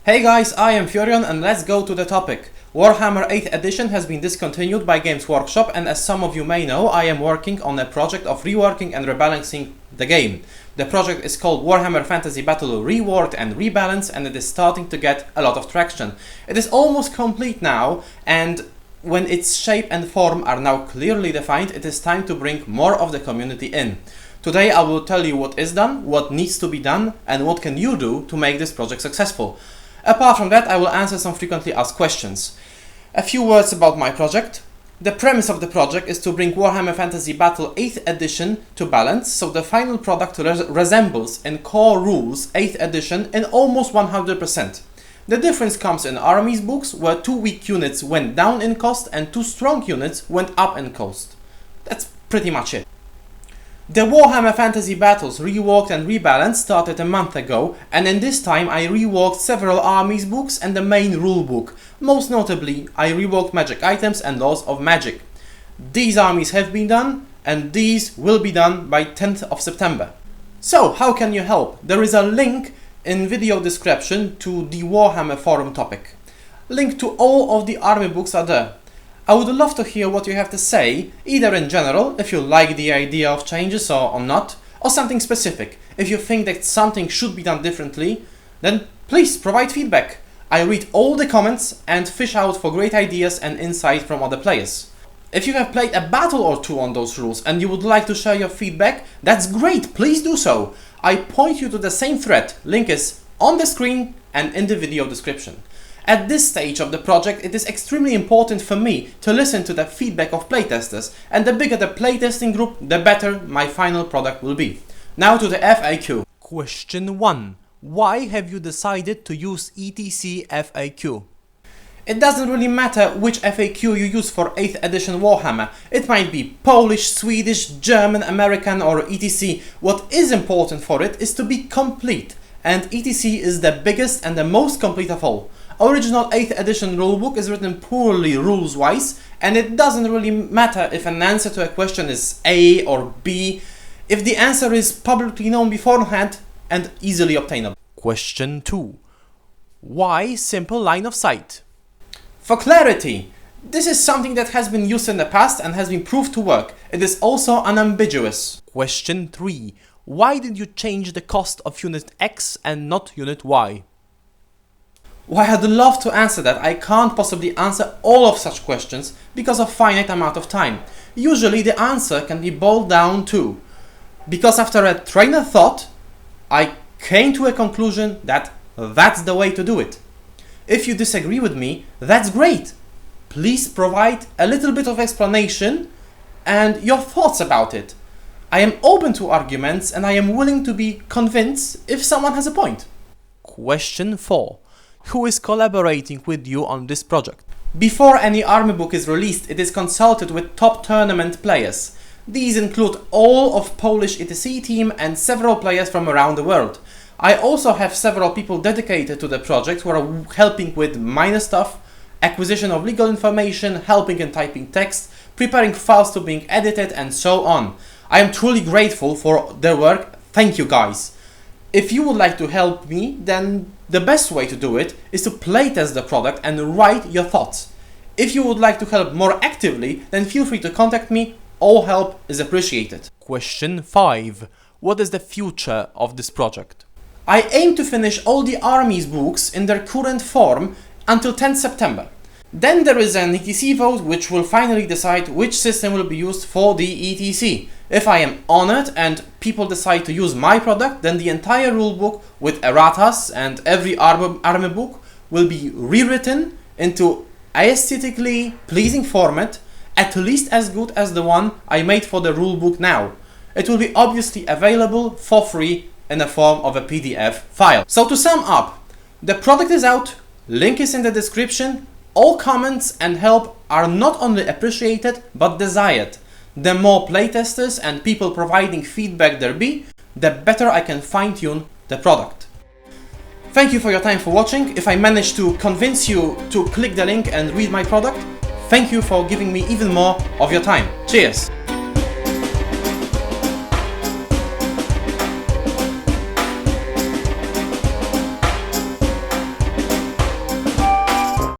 Hey guys, I am Furion and let's go to the topic. Warhammer 8th edition has been discontinued by Games Workshop, and as some of you may know, I am working on a project of reworking and rebalancing the game. The project is called Warhammer Fantasy Battle Reworked and Rebalanced, and it is starting to get a lot of traction. It is almost complete now, and when its shape and form are now clearly defined, it is time to bring more of the community in. Today I will tell you what is done, what needs to be done, and what can you do to make this project successful. Apart from that, I will answer some frequently asked questions. A few words about my project. The premise of the project is to bring Warhammer Fantasy Battle 8th edition to balance, so the final product resembles in core rules 8th edition in almost 100%. The difference comes in armies books, where 2 weak units went down in cost and 2 strong units went up in cost. That's pretty much it. The Warhammer Fantasy Battles Reworked and Rebalanced started a month ago, and in this time I reworked several armies books and the main rulebook. Most notably, I reworked magic items and laws of magic. These armies have been done, and these will be done by 10th of September. So, how can you help? There is a link in video description to the Warhammer forum topic. Link to all of the army books are there. I would love to hear what you have to say, either in general, if you like the idea of changes or not, or something specific. If you think that something should be done differently, then please provide feedback. I read all the comments and fish out for great ideas and insight from other players. If you have played a battle or two on those rules and you would like to share your feedback, that's great, please do so. I point you to the same thread, link is on the screen and in the video description. At this stage of the project, it is extremely important for me to listen to the feedback of playtesters, and the bigger the playtesting group, the better my final product will be. Now to the FAQ. Question 1. Why have you decided to use ETC FAQ? It doesn't really matter which FAQ you use for 8th edition Warhammer. It might be Polish, Swedish, German, American or ETC. What is important for it is to be complete, and ETC is the biggest and the most complete of all. Original 8th edition rulebook is written poorly rules-wise, and it doesn't really matter if an answer to a question is A or B, if the answer is publicly known beforehand and easily obtainable. Question 2. Why simple line of sight? For clarity, this is something that has been used in the past and has been proved to work. It is also unambiguous. Question 3. Why did you change the cost of Unit X and not Unit Y? Well, I'd love to answer that. I can't possibly answer all of such questions because of finite amount of time. Usually the answer can be boiled down to, because after a train of thought, I came to a conclusion that that's the way to do it. If you disagree with me, that's great. Please provide a little bit of explanation and your thoughts about it. I am open to arguments and I am willing to be convinced if someone has a point. Question 4. Who is collaborating with you on this project? Before any army book is released, it is consulted with top tournament players. These include all of Polish ETC team and several players from around the world. I also have several people dedicated to the project who are helping with minor stuff, acquisition of legal information, helping in typing text, preparing files to being edited, and so on. I am truly grateful for their work. Thank you guys. If you would like to help me, then the best way to do it is to playtest the product and write your thoughts. If you would like to help more actively, then feel free to contact me. All help is appreciated. Question 5. What is the future of this project? I aim to finish all the armies books in their current form until 10th September. Then there is an ETC vote which will finally decide which system will be used for the ETC. If I am honored and people decide to use my product, then the entire rulebook with erratas and every army book will be rewritten into aesthetically pleasing format, at least as good as the one I made for the rulebook now. It will be obviously available for free in the form of a PDF file. So to sum up, the product is out, link is in the description. All comments and help are not only appreciated but desired. The more playtesters and people providing feedback there be, the better I can fine-tune the product. Thank you for your time for watching. If I managed to convince you to click the link and read my product, thank you for giving me even more of your time. Cheers!